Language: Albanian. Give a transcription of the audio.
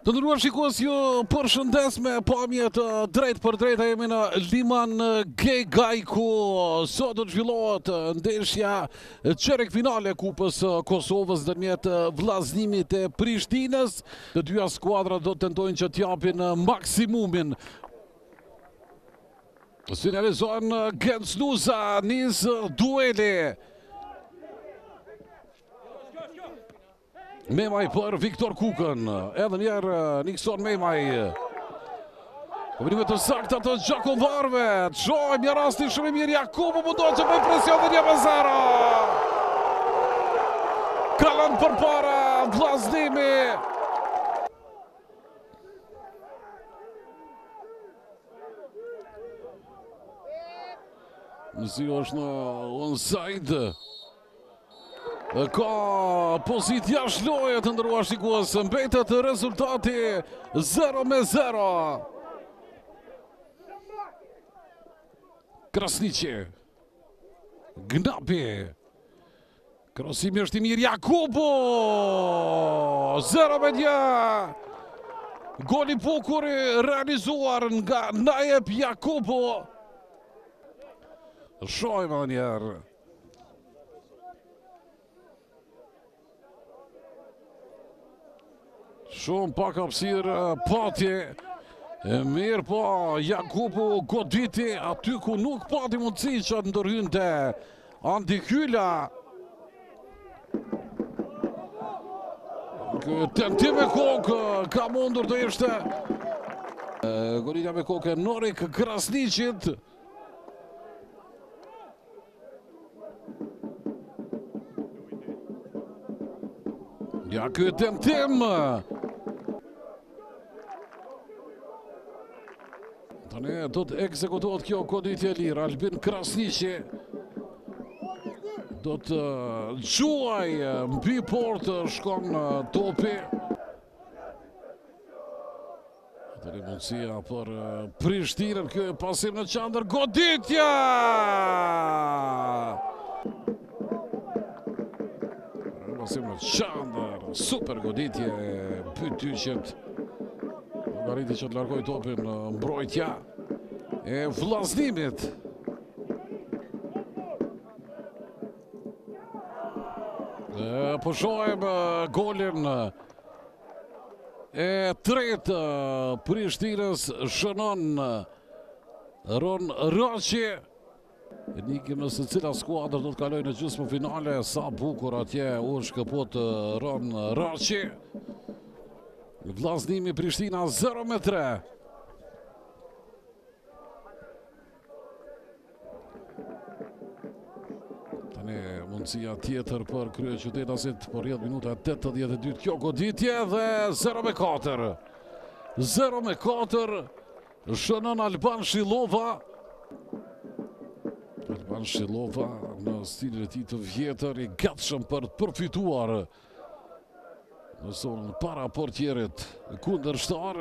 Të ndëruar shikues, ju përshëndes me pamje të drejt për drejt. Jemi në Liman Gegaj ku sot do të zhvillohet ndeshja çerek finale e Kupës Kosovës ndërmjet vllazнимit e Prishtinës. Të dyja skuadrat do të tentojnë që të japin maksimumin. Sinjalizohen Gensnusa, nis dueli. Memaj për Viktor Kukën, edhe njerë Nikson Memaj. Kombinime të sakta të Gjakovarve, qojmë një rasti shumë i mirë, Jakubu mundohet që bëj presion dhe 1-0. Kalën për para, vllazënimi. Nësi është në onside. Ka pozit jashtë loje të ndëruar shikues, mbetet rezultati 0-0. Krasniqi, Gnapi, krosimi është i mirë, Jakubu, 0-1. Goli bukur realizuar nga Najep Jakubu. Shojmë edhe njerë. Shumë pak hapësirë pati, mirë po Jakubu goditi aty ku nuk pati mundësi që të ndërhynte Andi Hyla. Tentim me kokë ka mundur të ishte. Golitja me kokë Norik Krasniqit. Ja ky tentim. Tani do të ekzekutohet kjo goditje e lirë. Albin Krasniqi do të gjuaj mbi portë, shkon topi. Tani mundësia për Prishtinën, kjo pasim në qendër, goditja! Pasim në qendër, super goditje, pytyqet. Gariti që të largoj topin mbrojtja e vllazënimit. Po shohim golin e tretë Prishtinës, shënon Ron Raçi. Nikim nëse cila skuadër do të kalojë në gjysmë finale, sa bukur atje u shkëput Ron Raçi. Vllazënimi Prishtina 0-3. Tani mundësia tjetër për kryeqytetasit për 10 minuta 82. Kjo goditje dhe 0-4. 0-4 shënon Alban Shilova. Alban Shilova në stilin e tij të vjetër, i gatshëm për të përfituar. Nëson para portierit kundërshtar.